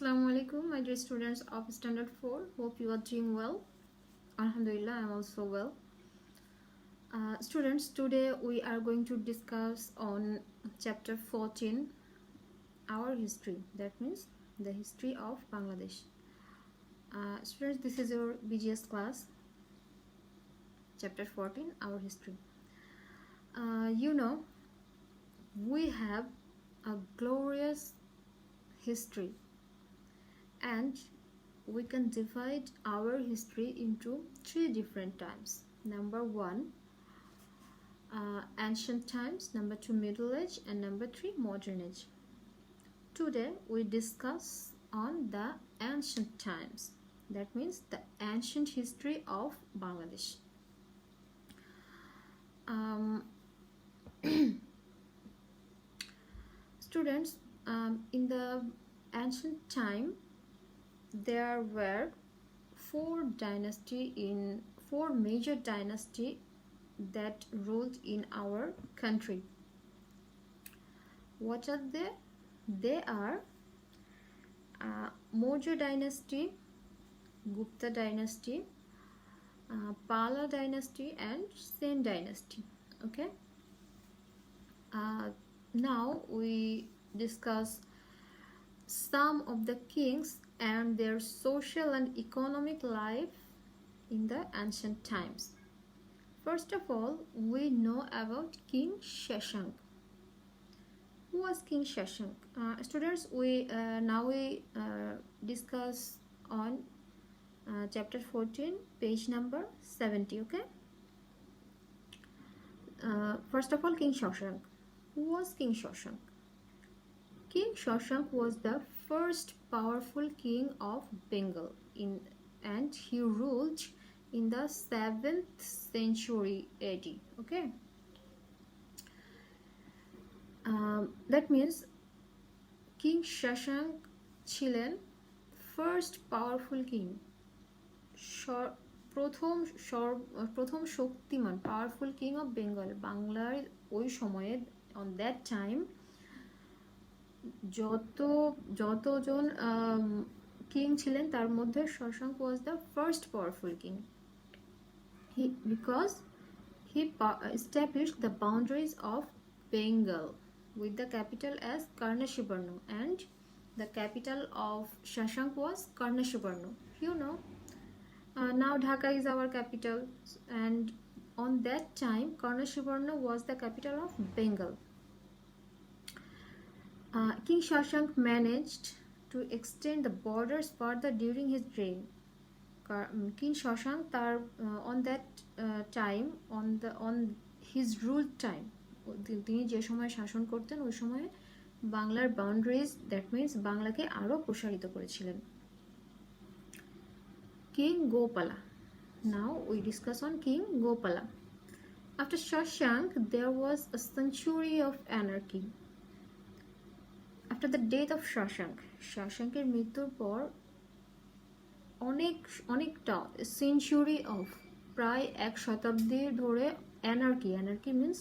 Assalamu alaikum, my dear students of Standard 4. Hope you are doing well. Alhamdulillah, I am also well. Students, today we are going to discuss on chapter 14, our history. That means the history of Bangladesh. Students, this is your BGS class, chapter 14, our history. We have a glorious history, and we can divide our history into three different times. Number one, ancient times, number two, Middle Age, and number three, modern age. Today we discuss on the ancient times. That means the ancient history of Bangladesh. Students, in the ancient time, there were four major dynasty that ruled in our country. What are they? They are Maurya dynasty, Gupta dynasty, Pala dynasty, and Sen dynasty. Okay. Now we discuss some of the kings and their social and economic life in the ancient times. First of all, we know about King Shashank. Who was King Shashank? Students, we discuss on chapter 14, page number 70. Okay. First of all, King Shashank. Who was King Shashank? King Shashank was the first powerful king of Bengal and he ruled in the 7th century AD. Okay. That means King Shashank ছিলেন first powerful king, প্রথম শক্তিমান powerful king of Bengal. বাংলার ওই সময়ে on that time যতজন king ছিলেন তার মধ্যে Shashanka was the first powerful king. Because he established the boundaries of Bengal with the capital as Karnashibarno, and the capital of Shashank was Karnashibarno. Now Dhaka is our capital, and on that time Karnashibarno was the capital of Bengal. King Shashank managed to extend the borders further during his reign. King Shashank on that time, on his rule time, তিনি যে সময় শাসন করতেন ওই সময়ে বাংলার boundaries, that means বাংলাকে আরো প্রসারিত করেছিলেন। King Gopala. Now we discuss on King Gopala. After Shashank, there was a century of anarchy. After the death of Shashankের মৃত্যুর পর অনেকটা সেঞ্চুরি অফ প্রায় এক শতাব্দীর ধরে অ্যানার্কি মিন্স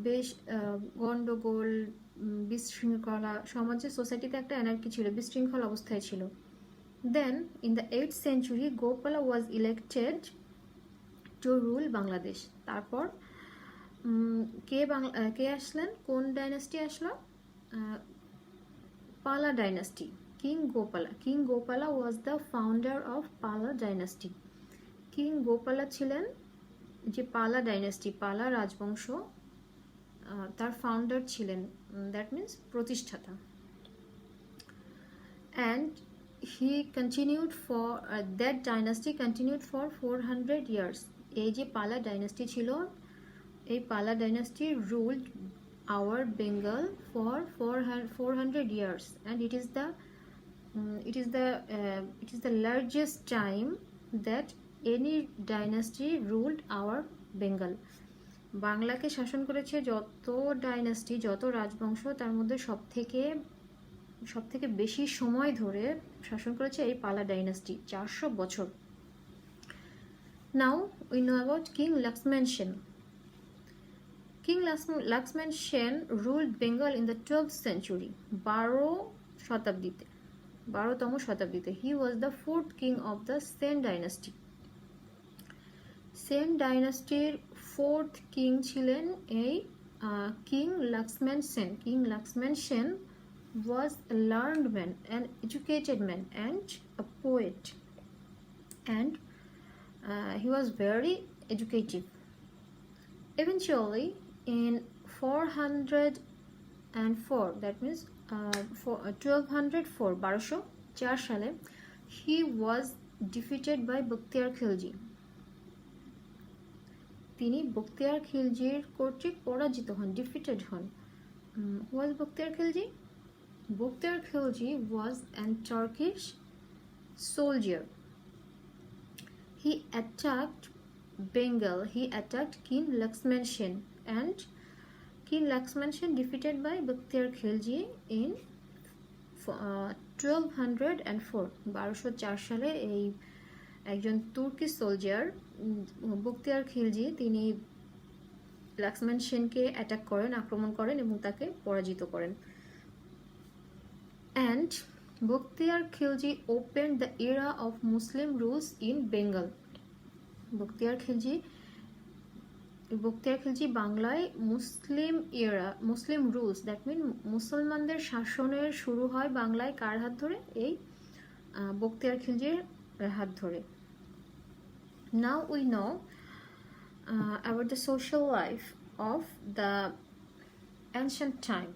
বেশ গন্ডগোল, বিশৃঙ্খলা, সমাজে সোসাইটিতে একটা অ্যানার্কি ছিল, বিশৃঙ্খল অবস্থায় ছিল। Then in the 8th century Gopala was elected to rule Bangladesh. তারপর কে আসলেন, কোন ডাইনাস্টি আসলো? Pala dynasty. King Gopala was the founder of Pala dynasty. King Gopala ছিলেন যে পালা ডাইনাস্টি, পালা রাজবংশ, তার ফাউন্ডার ছিলেন, দ্যাট মিন্স প্রতিষ্ঠাতা। And he continued for that dynasty continued for 400 years. এই যে পালা ডাইনাস্টি ছিল, এই পালা dynasty ruled our Bengal for 400 years, and it is the largest time that any dynasty ruled our Bengal. বাংলাকে শাসন করেছে যত ডাইনাস্টি, যত রাজবংশ, তার মধ্যে সবথেকে বেশি সময় ধরে শাসন করেছে এই পালা ডাইনাস্টি, 400 বছর। Now we know about King Lakshman Sen. King Lakshman Sen ruled Bengal in the 12th century, 12 শতাব্দীতে। 12তম শতাব্দীতে। He was the fourth king of the Sen dynasty. Sen ডাইনাস্টির ফোর্থ কিং ছিলেন এই king Lakshman Sen. King Lakshman Sen was a learned man, an educated man, and a poet, and he was very educative. Eventually, in 404, that means 1204, 1204 সালে, he was defeated by Bakhtiyar Khilji. তিনি বখতিয়ার খিলজির কর্তৃক পরাজিত হন, defeated হন। Who was Bakhtiyar Khilji? Bukhtiyar Khilji was a Turkish soldier. He attacked Bengal. He attacked King Laxman Sen, and King Laxman Sen defeated by Bukhtiyar Khilji in 1204. 1204 সালে এই একজন তুর্কি সোলজার বখতিয়ার খিলজি তিনি লাক্সমান সেনকে অ্যাটাক করেন, আক্রমণ করেন এবং তাকে পরাজিত করেন। And Bukhtiyar Khilji opened the era of Muslim rules in Bengal. Bukhtiyar Khilji বাংলায় মুসলিম রুলস, দ্যাট মিন মুসলমানদের শাসনের শুরু হয় বাংলায় কার হাত ধরে? এই বখতিয়ার খিলজির হাত ধরে। Now we know about the social life of the ancient time.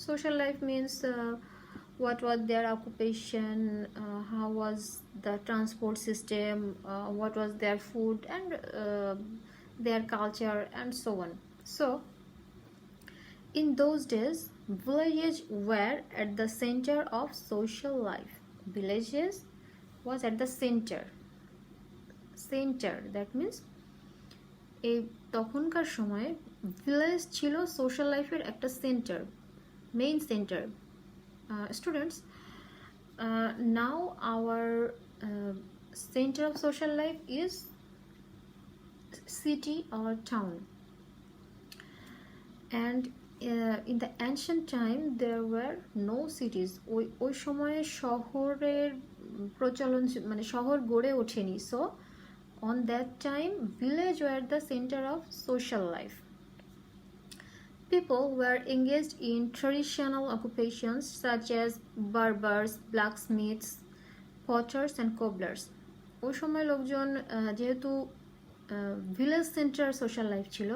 Social life means what was their occupation, how was the transport system, what was their food, and their culture, and so on. So, in those days, villages were at the center of social life. Villages was at the center. That means এই তখনকার সময়ে village ছিল social লাইফের একটা centre, main centre. Students, now our center of social life is city or town, and in the ancient time there were no cities. ওই সময়ে শহরের প্রচলন মানে শহর গড়ে ওঠেনি। So on that time village were the center of social life. People were engaged in traditional occupations such as barbers, blacksmiths, potters and cobblers. ওই সময় লোকজন যেহেতু ভিলেজ সেন্টার সোশ্যাল লাইফ ছিল,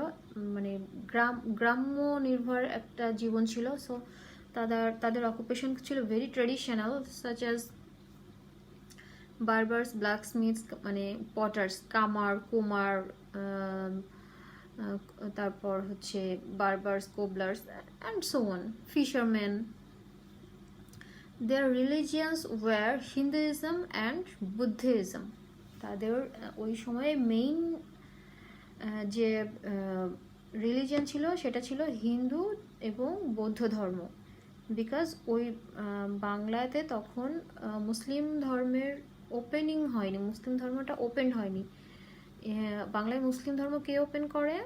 মানে গ্রাম্য নির্ভর একটা জীবন ছিল। সো তাদের অকুপেশন ছিল very traditional, such as barbers, blacksmiths মানে পটার্স, কামার, কুমার, তারপর হচ্ছে barbers, cobblers and so on, fisherman. Their religions were Hinduism and Buddhism. তাদের ওই সময়ে মেইন যে রিলিজিয়ান ছিল সেটা ছিল হিন্দু এবং বৌদ্ধ ধর্ম। বিকজ ওই বাংলাতে তখন মুসলিম ধর্মের ওপেনিং হয়নি, মুসলিম ধর্মটা ওপেন হয়নি। বাংলায় মুসলিম ধর্ম কে ওপেন করে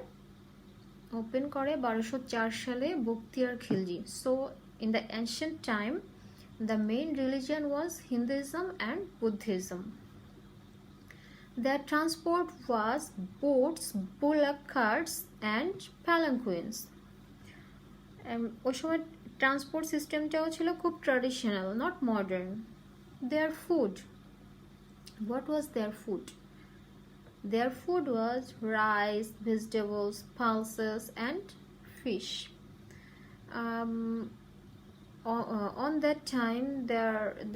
1204 সালে Bakhtiyar Khilji. So in the ancient time the main religion was Hinduism and Buddhism. Their transport was boats, bullock carts and palanquins. ওই সময় ট্রান্সপোর্ট সিস্টেমটাও ছিল খুব traditional, not modern. Their food, what was their food? Their food was rice, vegetables, pulses and fish. On that time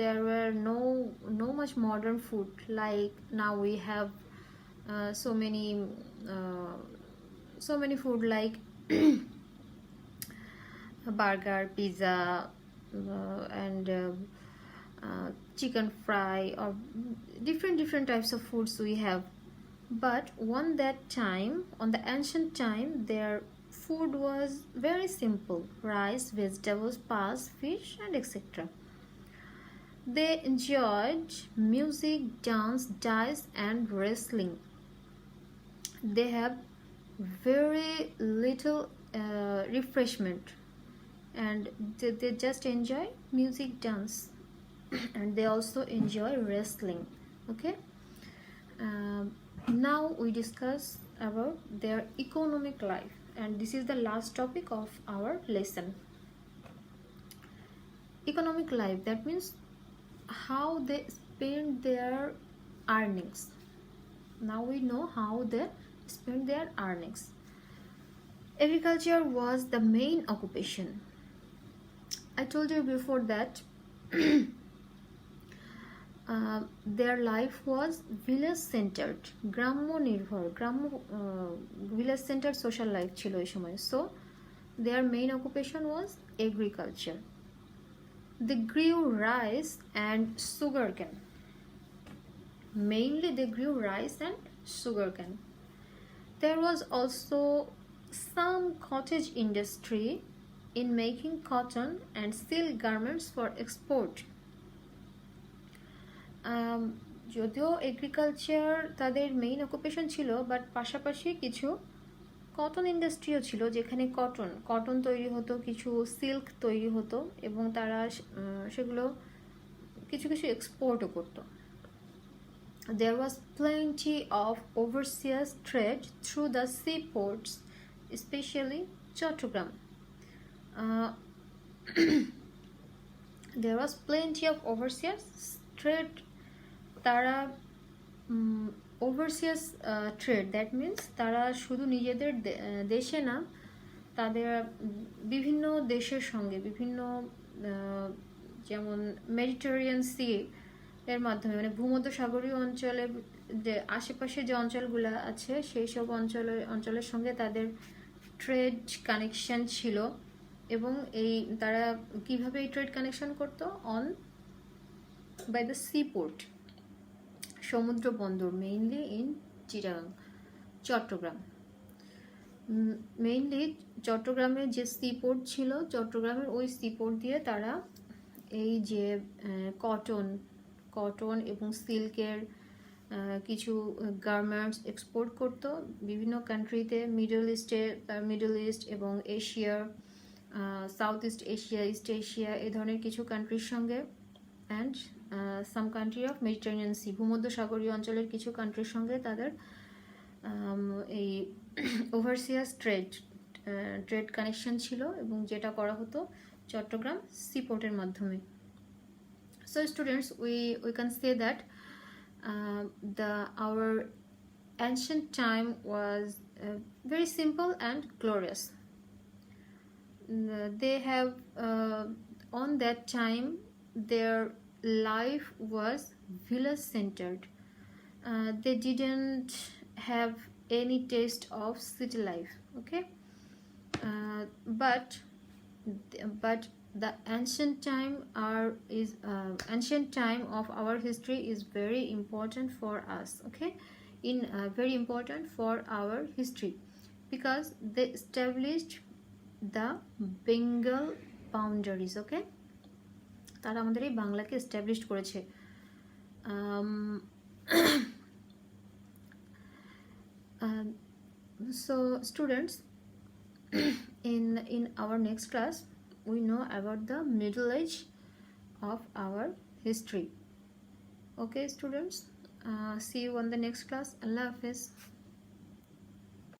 there were no much modern food like now we have so many food like burger, pizza, and chicken fry, or different types of foods we have. But on that time, on the ancient time, their food was very simple: rice, vegetables, pulse, fish and etc. They enjoyed music, dance, dice and wrestling. They have very little refreshment, and they just enjoy music, dance and they also enjoy wrestling. Okay. Now we discuss about their economic life, and this is the last topic of our lesson. Economic life, that means how they spend their earnings. Now we know how they spend their earnings. Agriculture was the main occupation. I told you before that their life was village centered, গ্রাম্য নির্ভর, village centered social life ছিল এই সময়. So their main occupation was agriculture. They grew rice and sugarcane. Mainly they grew rice and sugarcane. There was also some cottage industry in making cotton and silk garments for export. যদিও agriculture তাদের main occupation ছিল, but পাশাপাশি কিছু cotton ইন্ডাস্ট্রিও ছিল, যেখানে cotton তৈরি হতো, কিছু সিল্ক তৈরি হতো, এবং তারা সেগুলো কিছু কিছু এক্সপোর্টও করতো. There was plenty of overseas trade through the seaports, especially Chattogram. There was plenty of overseas trade. তারা ওভারসিয়াস ট্রেড, দ্যাট মিন্স তারা শুধু নিজেদের দেশে না, তাদের বিভিন্ন দেশের সঙ্গে বিভিন্ন যেমন মেডিটেরিয়ান সি এর মাধ্যমে, মানে ভূমধ্যসাগরীয় অঞ্চলে যে আশেপাশে যে অঞ্চলগুলো আছে সেই সব অঞ্চলের সঙ্গে তাদের ট্রেড কানেকশন ছিল. এবং তারা কিভাবে এই ট্রেড কানেকশন করতো? বাই দ্য সিপোর্ট, সমুদ্র বন্দর, mainly in Chittagong, Chattogram. Mainly চট্টগ্রামের যে সিপোর্ট ছিল, চট্টগ্রামের ওই সিপোর্ট দিয়ে তারা এই যে কটন এবং সিল্কের কিছু গার্মেন্টস এক্সপোর্ট করতো বিভিন্ন কান্ট্রিতে, মিডল ইস্ট এবং এশিয়ার, South East Asia, East Asia, এই ধরনের কিছু কান্ট্রির সঙ্গে, and some country of Mediterranean Sea, ভূমধ্যসাগরীয় অঞ্চলের কিছু কান্ট্রির সঙ্গে তাদের এই ওভারসিয়াস ট্রেড কানেকশন ছিল, এবং যেটা করা হতো চট্টগ্রাম সিপোর্টের মাধ্যমে. So students, we can say that our ancient time was very simple and glorious. They have on that time their life was village centered. They didn't have any taste of city life. Okay, but the ancient time of our history is very important for us. Okay, very important for our history, because they established the Bengal boundaries. Okay, তারা আমাদের এই বাংলাকে establish করেছে. So students, in our next class we know about the middle age of our history. Okay students, see you on the next class. Allah Hafiz.